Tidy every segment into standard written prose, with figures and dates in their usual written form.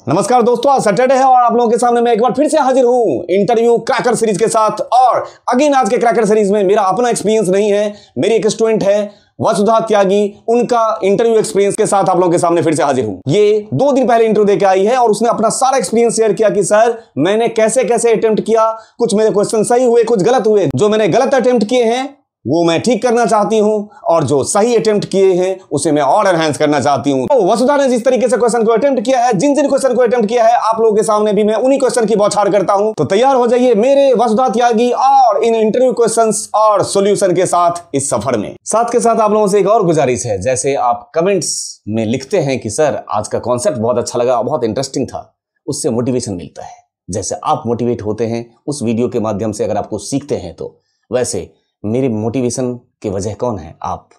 नमस्कार दोस्तों, आज सैटरडे है और आप लोगों के सामने मैं एक बार फिर से हाजिर हूं इंटरव्यू क्रैकर सीरीज के साथ। और अगेन आज के क्रैकर सीरीज में मेरा अपना एक्सपीरियंस नहीं है, मेरी एक स्टूडेंट है वसुधा त्यागी, उनका इंटरव्यू एक्सपीरियंस के साथ आप लोगों के सामने फिर से हाजिर हूं। ये 2 दिन पहले इंटरव्यू देके आई है और उसने अपना सारा एक्सपीरियंस शेयर किया कि सर मैंने कैसे कैसे अटेम्प्ट किया, कुछ मेरे क्वेश्चन सही हुए, कुछ गलत हुए। जो मैंने गलत अटेम्प्ट किए हैं वो मैं ठीक करना चाहती हूं और जो सही अटेम्प्ट किए हैं उसे मैं और एनहांस करना चाहती हूं। तो वसुधा ने जिस तरीके से क्वेश्चन को अटेम्प्ट किया है, जिन क्वेश्चन को अटेम्प्ट किया है, आप लोगों के सामने भी मैं उन्हीं क्वेश्चन की बौछार करता हूं। तो तैयार हो जाइए मेरे वसुधा त्यागी और इन इंटरव्यू क्वेश्चंस और सॉल्यूशन के साथ इस सफर में। साथ के साथ आप लोगों से एक और गुजारिश है, जैसे आप कमेंट्स में लिखते हैं कि सर आज का कॉन्सेप्ट बहुत अच्छा लगा, बहुत इंटरेस्टिंग था, उससे मोटिवेशन मिलता है। जैसे आप मोटिवेट होते हैं उस वीडियो के माध्यम से, अगर आपको सीखते हैं तो वैसे मेरी मोटिवेशन की वजह कौन है? आप।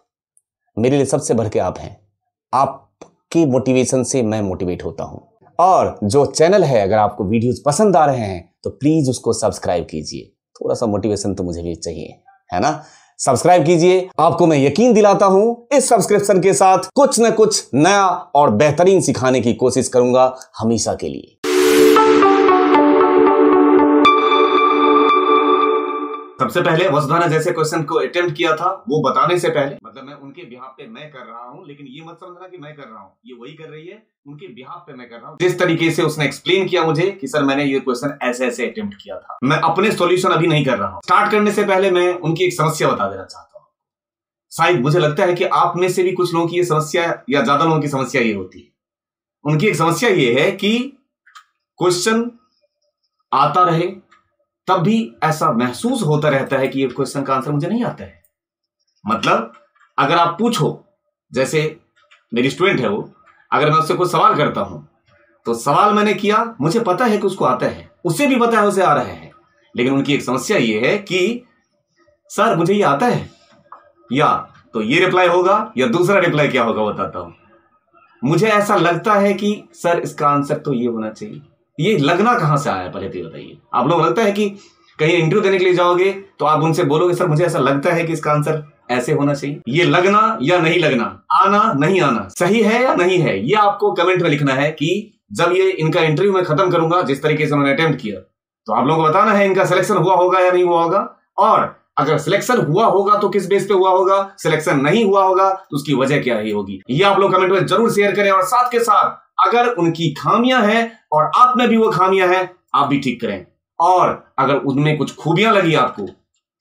मेरे लिए सबसे बढ़ के आप हैं। आपकी मोटिवेशन से मैं मोटिवेट होता हूं। और जो चैनल है, अगर आपको वीडियोस पसंद आ रहे हैं तो प्लीज उसको सब्सक्राइब कीजिए। थोड़ा सा मोटिवेशन तो मुझे भी चाहिए, है ना? सब्सक्राइब कीजिए। आपको मैं यकीन दिलाता हूं इस सब्सक्रिप्शन के साथ कुछ न कुछ नया और बेहतरीन सिखाने की कोशिश करूंगा हमेशा के लिए। सबसे पहले वसुधा ने जैसे क्वेश्चन को अटेम्प्ट किया था वो बताने से पहले, मतलब मैं उनके बिहाफ पे मैं कर रहा हूं, लेकिन ये मत समझना कि मैं कर रहा हूं, ये वही कर रही है, उनके बिहाफ पे मैं कर रहा हूं। जिस तरीके से उसने एक्सप्लेन किया मुझे कि सर मैंने ये क्वेश्चन ऐसे ऐसे अटेम्प्ट किया था, मैं अपने सॉल्यूशन अभी नहीं कर रहा हूं। स्टार्ट करने से पहले मैं उनकी एक समस्या बता देना चाहता हूं। शायद मुझे लगता है कि आप में से भी कुछ लोगों की ये समस्या या ज्यादा लोगों की समस्या ये होती है। उनकी एक समस्या ये है कि क्वेश्चन आता रहे तब भी ऐसा महसूस होता रहता है कि ये क्वेश्चन का आंसर मुझे नहीं आता है। मतलब अगर आप पूछो, जैसे मेरी स्टूडेंट है वो, अगर मैं उससे कोई सवाल करता हूं तो सवाल मैंने किया, मुझे पता है कि उसको आता है, उसे भी पता है उसे आ रहा है, लेकिन उनकी एक समस्या ये है कि सर मुझे ये आता है, या तो ये रिप्लाई होगा या दूसरा रिप्लाई क्या होगा बताता हूं। मुझे ऐसा लगता है कि सर इसका आंसर तो ये होना चाहिए। ये लगना कहां से आया पहले तो बताइए। आप लोग लगता है कि कहीं इंटरव्यू देने के लिए जाओगे तो आप उनसे बोलोगे सर मुझे ऐसा लगता है कि इसका आंसर ऐसे होना चाहिए। ये लगना या नहीं लगना, आना नहीं आना, सही है या नहीं है, ये आपको कमेंट में लिखना है कि जब ये इनका इंटरव्यू मैं खत्म करूंगा जिस तरीके से उन्होंने अटेम्प्ट किया, तो आप लोगों को बताना है इनका सिलेक्शन हुआ होगा या नहीं हुआ होगा। और अगर सिलेक्शन हुआ होगा तो किस बेस पे हुआ होगा, सिलेक्शन नहीं हुआ होगा तो उसकी वजह क्या ही होगी। ये आप लोग कमेंट में जरूर शेयर करें। और साथ के साथ अगर उनकी खामियां हैं और आप में भी वो खामियां हैं, आप भी ठीक करें। और अगर उनमें कुछ खूबियां लगी आपको,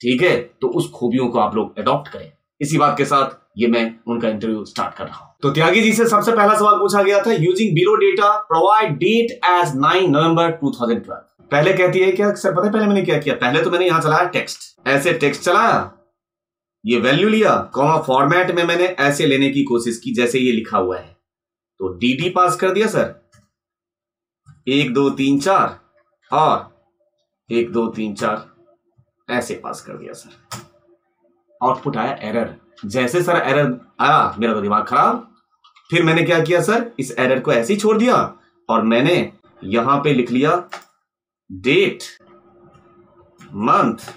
ठीक है, तो उस खूबियों को आप लोग अडॉप्ट करें। इसी बात के साथ ये मैं उनका इंटरव्यू स्टार्ट कर रहा हूं। तो त्यागी जी से सबसे पहला सवाल पूछा गया था, using below data provide date as 9 November 2012। पहले कहती है क्या सर, पता है पहले मैंने क्या किया? पहले तो मैंने यहां चलाया टेक्स्ट, ऐसे टेक्स्ट चलाया, ये वैल्यू लिया, कॉमा फॉर्मेट में मैंने ऐसे लेने की कोशिश की जैसे ये लिखा हुआ है, तो डी पास कर दिया सर, 1 2 3 4 और 1 2 3 4 ऐसे पास कर दिया सर। आउटपुट आया एरर। जैसे सर एरर आया मेरा तो दिमाग खराब। फिर मैंने क्या किया सर, इस एरर को ऐसे ही छोड़ दिया और मैंने यहां पे लिख लिया डेट, मंथ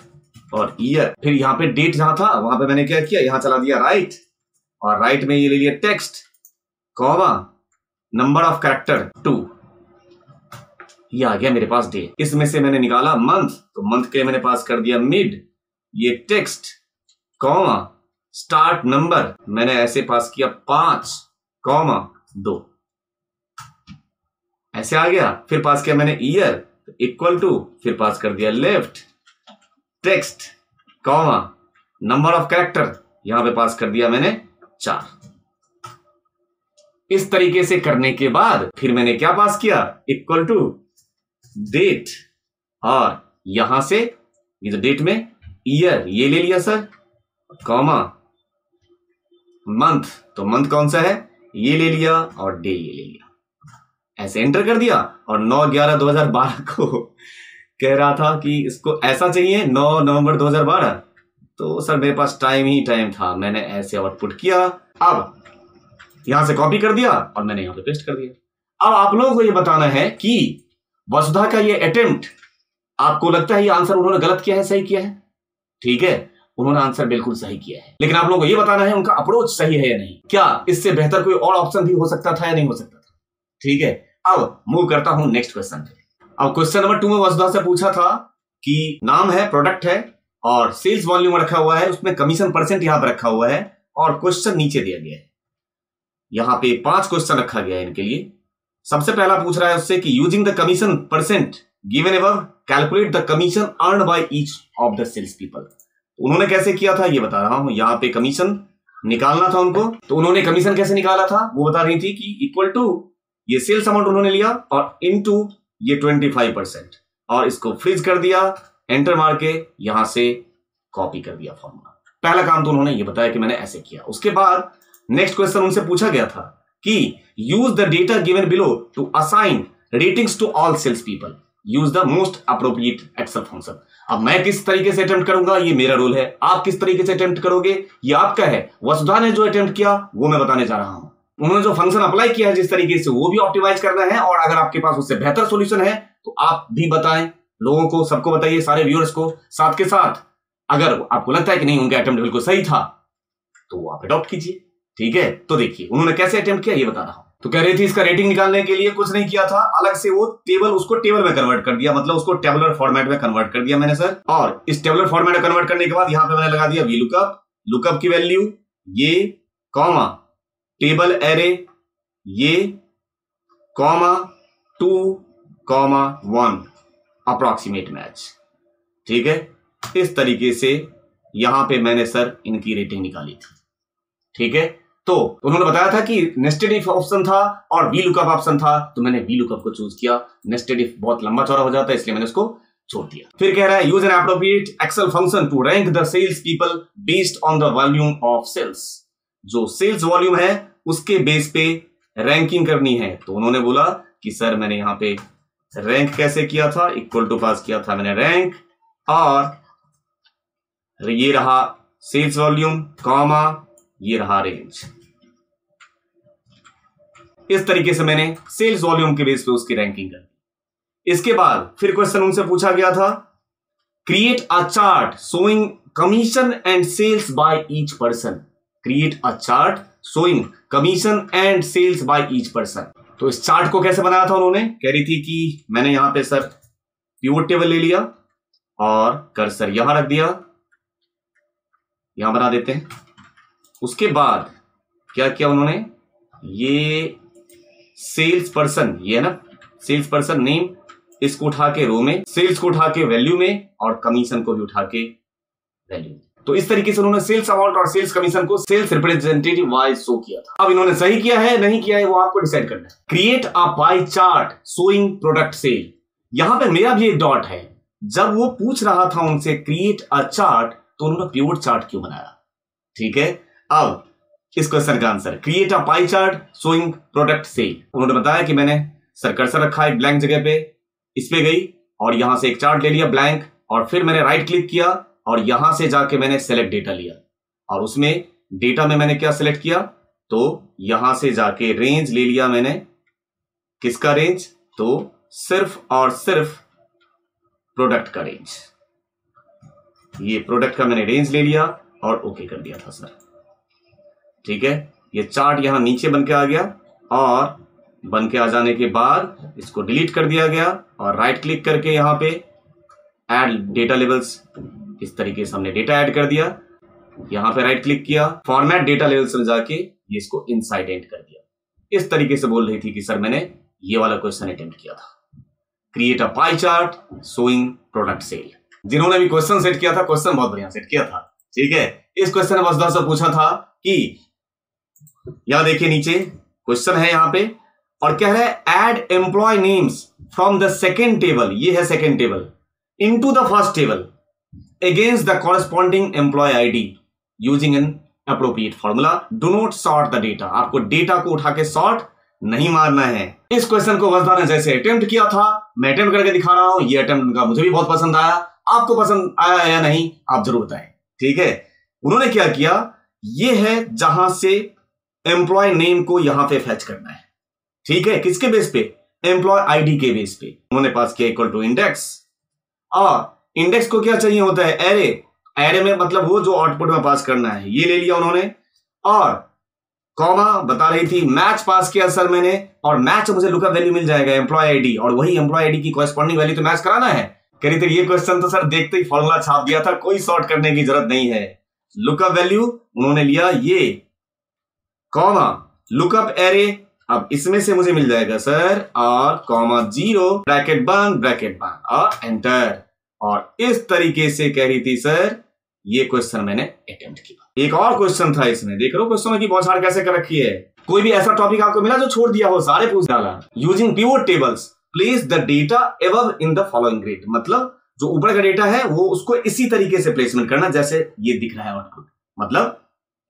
और ईयर। फिर यहां पे डेट जहां था वहां पे मैंने क्या किया, यहां चला दिया राइट, और राइट में ये ले लिया text, comma number of character 2। ये आ गया मेरे पास डेट। इसमें से मैंने निकाला मंथ, तो मंथ के मैंने पास कर दिया मिड, ये टेक्स्ट, कॉमा स्टार्ट नंबर मैंने ऐसे पास किया 5, कॉमा 2, ऐसे आ गया। फिर पास किया मैंने ईयर इक्वल टू, फिर पास कर दिया left text, comma number of character यहां पे पास कर दिया मैंने 4। इस तरीके से करने के बाद फिर मैंने क्या पास किया, इक्वल टू डेट, और यहां से ये जो डेट में ईयर ये ले लिया सर, कॉमा मंथ, तो मंथ कौन सा है ये ले लिया, और डे ये ले लिया, ऐसे एंटर कर दिया। और 9/11/2012 को कह रहा था कि इसको ऐसा चाहिए 9 नवंबर 2012, तो सर मेरे पास टाइम ही टाइम था, मैंने ऐसे आउटपुट किया। अब यहां से कॉपी कर दिया और मैंने यहां पे पेस्ट कर दिया। अब आप लोगों को यह बताना है कि वसुधा का ये अटेम्प्ट आपको लगता है ये आंसर उन्होंने गलत किया है सही किया है? ठीक है, उन्होंने आंसर बिल्कुल सही किया है, लेकिन आप लोगों को यह बताना है उनका अप्रोच सही है या नहीं। क्या इससे बेहतर कोई और ऑप्शन भी हो सकता था या नहीं हो सकता था? ठीक है, अब मूव करता हूं नेक्स्ट क्वेश्चन पे। अब क्वेश्चन नंबर 2 में वसुधा से पूछा था कि नाम है, प्रोडक्ट है और सेल्स वॉल्यूम रखा हुआ है, उसमें कमीशन परसेंट यहां पर रखा हुआ है और क्वेश्चन नीचे दिया गया है। यहां पे 5 क्वेश्चन रखा गया है इनके लिए। सबसे पहला पूछ रहा है उससे कि using the commission percent given above calculate the commission earned by each of the sales people. उन्होंने कैसे किया था ये बता रहा हूं। यहां पे कमीशन निकालना था उनको, तो उन्होंने कमीशन कैसे निकाला था वो बता रही थी कि इक्वल टू ये सेल्स अमाउंट उन्होंने लिया और इनटू ये 25% और इसको फ्रीज कर दिया, एंटर मार के यहां से कॉपी कर दिया फॉर्मूला। पहला काम तो उन्होंने ये बताया कि मैंने ऐसे किया। उसके बाद नेक्स्ट क्वेश्चन उनसे पूछा गया था कि use the data given below to assign ratings to all sales people, use the most appropriate Excel function. अब मैं किस तरीके से अटेम्प्ट करूंगा ये मेरा रोल है, आप किस तरीके से अटेम्प्ट करोगे ये आपका है। वसुधा ने जो अटेम्प्ट किया वो मैं बताने जा रहा हूं। उन्होंने जो फंक्शन अप्लाई किया है जिस तरीके से वो भी ऑप्टिमाइज करना है, और अगर आपके पास उससे बेहतर सॉल्यूशन है तो आप भी बताएं, लोगों को, सबको बताइए, सारे व्यूअर्स को। साथ के साथ अगर आपको लगता है कि नहीं उनका अटेम्प्ट बिल्कुल सही था तो आप अडॉप्ट कीजिए, ठीक है। तो देखिए उन्होंने कैसे अटेम्प्ट किया ये बता रहा हूं। तो कह रही थी इसका रेटिंग निकालने के लिए कुछ नहीं किया था, अलग से वो टेबल, उसको टेबल में कन्वर्ट कर दिया, मतलब उसको टेबुलर फॉर्मेट में कन्वर्ट कर दिया मैंने सर। और इस टेबुलर फॉर्मेट में कन्वर्ट करने के बाद यहां पे मैंने लगा दिया वी लुकअप, लुकअप की वैल्यू ये, कॉमा टेबल एरे ये, कॉमा 2,1 अप्रॉक्सीमेट मैच, ठीक है। इस तरीके से यहां पे मैंने सर इनकी रेटिंग निकाली थी, ठीक है। तो उन्होंने बताया था कि नेस्टेड इफ ऑप्शन था और वी लुकअप ऑप्शन था, तो मैंने वी लुकअप को चूज किया। नेस्टेड इफ बहुत लंबा चौड़ा हो जाता है इसलिए मैंने उसको छोड़ दिया। फिर कह रहा है use an appropriate Excel function to rank the sales people based on the volume of sales. जो सेल्स वॉल्यूम है उसके बेस पे रैंकिंग करनी है। तो उन्होंने बोला कि सर मैंने यहां पे रैंक कैसे किया था, इक्वल टू पास किया था मैंने रैंक, और ये रहा सेल्स वॉल्यूम, कॉमा ये रहा रेंज। इस तरीके से मैंने सेल्स वॉल्यूम के बेस पे उसकी रैंकिंग कर दी। इसके बाद फिर क्वेश्चन उनसे पूछा गया था create a chart showing commission and sales by each person. Create a chart showing commission and sales by each person. तो इस चार्ट को कैसे बनाया था उन्होंने, कह रही थी कि मैंने यहां पे सर पिवट टेबल ले लिया और कर्सर यहां रख दिया, यहां बना देते हैं। उसके बाद क्या किया उन्होंने, ये सेल्स पर्सन, ये है ना सेल्स पर्सन नेम, इसको उठा के रो में, सेल्स को उठा के वैल्यू में, और कमीशन को भी उठा के वैल्यू में। तो इस तरीके से उन्होंने सेल्स अमाउंट और सेल्स कमीशन को सेल्स रिप्रेजेंटेटिव वाइज शो किया था। अब इन्होंने सही किया है नहीं किया है वो आपको डिसाइड करना है। Create a pie chart showing product sale. यहां पे मेरा भी एक डॉट है। जब वो पूछ रहा था उनसे क्रिएट अ चार्ट तो उन्होंने पिवट चार्ट क्यों बनाया, ठीक है। अब इस क्वेश्चन का answer create a pie chart showing product sale. उन्होंने बताया कि मैंने सर कर्सर रखा है ब्लैंक जगह पे, इस पे गई और यहां से एक चार्ट ले लिया ब्लैंक, और फिर मैंने राइट क्लिक किया और यहां से जाके मैंने सेलेक्ट डेटा लिया, और उसमें डेटा में मैंने क्या सेलेक्ट किया, तो यहां से जाके रेंज ले लिया मैंने। किसका रेंज, तो सिर्फ और सिर्फ प्रोडक्ट का रेंज। ये प्रोडक्ट का मैंने रेंज ले लिया और ओके कर दिया था सर, ठीक है। ये चार्ट यहां नीचे बन के आ गया, और बन के आ जाने के बाद इसको डिलीट कर दिया गया और राइट क्लिक करके यहां पे ऐड डेटा लेवल्स, इस तरीके से हमने डेटा ऐड कर दिया। यहां पे राइट क्लिक किया, फॉर्मेट डेटा लेवल्स में जाके ये इसको इनसाइड एंड कर दिया। इस तरीके से बोल रही थी कि सर मैंने ये वाला क्वेश्चन अटेम्प्ट किया था, create a pie chart showing product sale. जिन्होंने भी क्वेश्चन सेट किया था, क्वेश्चन बहुत बढ़िया सेट किया था, ठीक है। इस क्वेश्चन ने वसुधा से पूछा था कि यहां देखिए नीचे क्वेश्चन है यहां पे, और कह रहा है add employee names from the second table, ये है second table, into the first table against the corresponding employee ID using an appropriate formula, do not sort the data. आपको डेटा को उठा के सॉर्ट नहीं मारना है। इस क्वेश्चन को वसुधा ने जैसे अटेम्प्ट किया था मैं अटेम्प्ट करके दिखा रहा हूं। ये अटेम्प्ट उनका मुझे भी बहुत पसंद आया, आपको पसंद आया या नहीं आप जरूर बताएं, ठीक है। उन्होंने क्या किया, ये है जहां से एम्प्लॉय नेम को यहां पे फैच करना है, ठीक है। किसके बेस पे, एम्प्लॉय आईडी के बेस पे। उन्होंने पास किया इक्वल टू इंडेक्स, और इंडेक्स को क्या चाहिए होता है, एरे। एरे में मतलब वो जो आउटपुट में पास करना है, ये ले लिया उन्होंने, और कॉमा बता रही थी मैच पास किया सर मैंने, और मैच मुझे लुकअप वैल्यू मिल जाएगा एम्प्लॉय आईडी, और वही एम्प्लॉय आईडी की कॉरेस्पॉन्डिंग वैल्यू तो मैच कराना है। कह रही थी ये क्वेश्चन तो सर देखते ही फॉर्मूला छाप दिया था, कोई सॉर्ट करने की जरूरत नहीं है। लुकअप वैल्यू उन्होंने लिया ये, कॉमा लुकअप एरे, अब इसमें से मुझे मिल जाएगा सर और कॉमा 0 ब्रैकेट बंद और एंटर। और इस तरीके से कह रही थी सर ये क्वेश्चन मैंने अटेम्प्ट किया। एक और क्वेश्चन था इसमें, देख रहे हो क्वेश्चन की बौछार कैसे कर रखी है। कोई भी ऐसा टॉपिक आपको मिला जो छोड़ दिया हो, सारे पूछ डाला। Using pivot tables place the data above in the following grade, मतलब जो ऊपर का डेटा है वो उसको इसी तरीके से प्लेसमेंट करना जैसे ये दिख रहा है आउटपुट, मतलब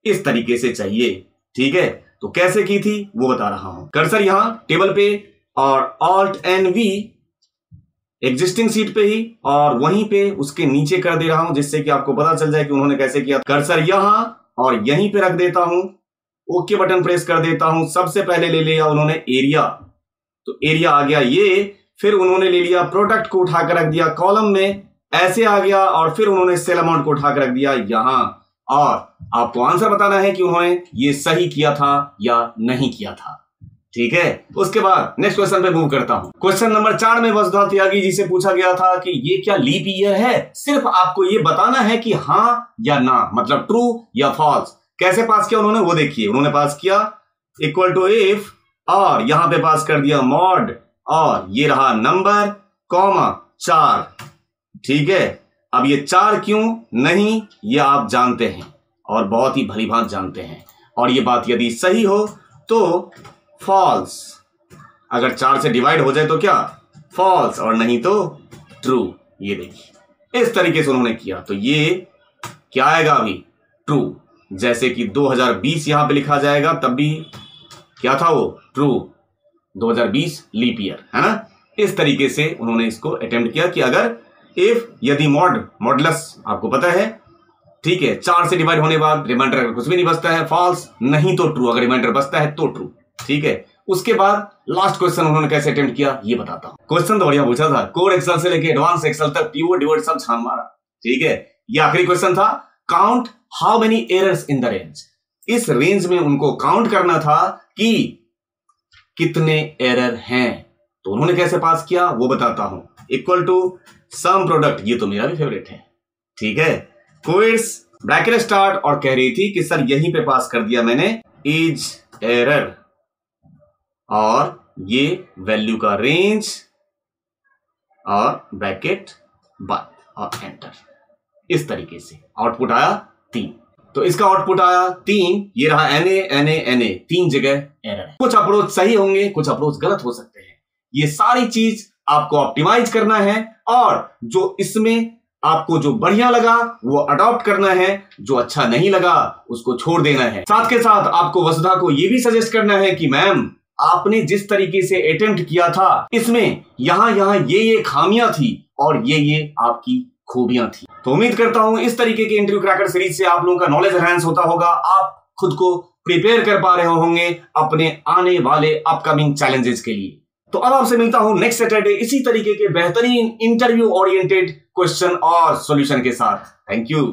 इस तरीके से चाहिए। ठीक है, तो कैसे की थी वो बता रहा हूं। कर्सर यहां टेबल पे और Alt N V existing seat पे ही, और वहीं पे उसके नीचे कर दे रहा हूं जिससे कि आपको पता चल जाए कि उन्होंने कैसे किया। कर्सर यहां और यहीं पे रख देता हूं, ओके बटन प्रेस कर देता हूं। सबसे पहले ले लिया उन्होंने एरिया, तो एरिया आ गया ये, फिर उन्होंने ले लिया प्रोडक्ट को उठाकर रख दिया कॉलम में, ऐसे आ गया, और फिर उन्होंने सेल अमाउंट को उठाकर रख दिया यहां। और आपको आंसर बताना है कि उन्होंने ये सही किया था या नहीं किया था। ठीक है, उसके बाद नेक्स्ट क्वेश्चन पे मूव करता हूं। क्वेश्चन नंबर 4 में वसुधा त्यागी जी से पूछा गया था कि ये क्या लीप ईयर है, सिर्फ आपको ये बताना है कि हां या ना, मतलब ट्रू या फॉल्स। कैसे पास किया उन्होंने वो देखिए। उन्होंने पास किया इक्वल टू इफ, और यहां पे पास कर दिया मॉड, और ये रहा नंबर कॉमा 4। ठीक है, अब ये 4 क्यों नहीं ये आप जानते हैं और बहुत ही भलीभांत जानते हैं, और ये बात यदि सही हो तो फॉल्स, अगर 4 से डिवाइड हो जाए तो क्या फॉल्स, और नहीं तो ट्रू। ये देखिए इस तरीके से उन्होंने किया, तो ये क्या आएगा अभी ट्रू, जैसे कि 2020 यहां पे लिखा जाएगा, तब भी क्या था वो ट्रू, 2020 लीप ईयर है ना। इस तरीके से उन्होंने इसको अटेम्प्ट किया कि अगर इफ यदि मॉडलस आपको पता है, ठीक है, 4 से डिवाइड होने बाद रिमाइंडर अगर कुछ भी नहीं बचता है फॉल्स, नहीं तो ट्रू, अगर रिमाइंडर बचता है तो ट्रू। ठीक है, उसके बाद लास्ट क्वेश्चन उन्होंने कैसे अटेम्प्ट किया ये बताता हूं। क्वेश्चन तो बढ़िया पूछा था, कोर एक्सेल से लेके एडवांस एक्सेल तक पिवोट डिवोट सब छान मारा। ठीक है, ये आखिरी क्वेश्चन था, count how many errors in the range. इस रेंज में उनको काउंट करना था कि कितने एरर हैं, तो उन्होंने कैसे पास किया वो बताता हूं। इक्वल टू सम प्रोडक्ट, ये तो मेरा भी फेवरेट है। ठीक है, कोर्स ब्रैकेट स्टार्ट, और कह रही थी कि सर यहीं पे पास कर दिया मैंने इज एरर, और ये वैल्यू का रेंज, और ब्रैकेट बंद और एंटर। इस तरीके से आउटपुट आया 3, तो इसका आउटपुट आया 3। ये रहा NA 3 जगह एरर है। कुछ अप्रोच सही होंगे, कुछ अप्रोच गलत हो सकते हैं। ये सारी चीज आपको ऑप्टिमाइज करना है, और जो इसमें आपको जो बढ़िया लगा वो अडॉप्ट करना है, जो अच्छा नहीं लगा उसको छोड़ देना है। साथ के साथ आपको वसुधा को ये भी सजेस्ट करना है कि मैम आपने जिस तरीके से अटेम्प्ट किया था इसमें यहां ये खामियां थी और ये आपकी खूबियां थी। तो उम्मीद करता हूं इस तरीके के इंटरव्यू क्रैकर सीरीज से आप लोगों का नॉलेज एनहांस होता होगा, आप खुद को प्रिपेयर कर पा रहे होंगे अपने आने वाले अपकमिंग चैलेंजेस के लिए। तो अब आपसे मिलता हूं नेक्स्ट सैटरडे इसी तरीके के बेहतरीन इंटरव्यू ओरिएंटेड क्वेश्चन और सॉल्यूशन के साथ। Thank you.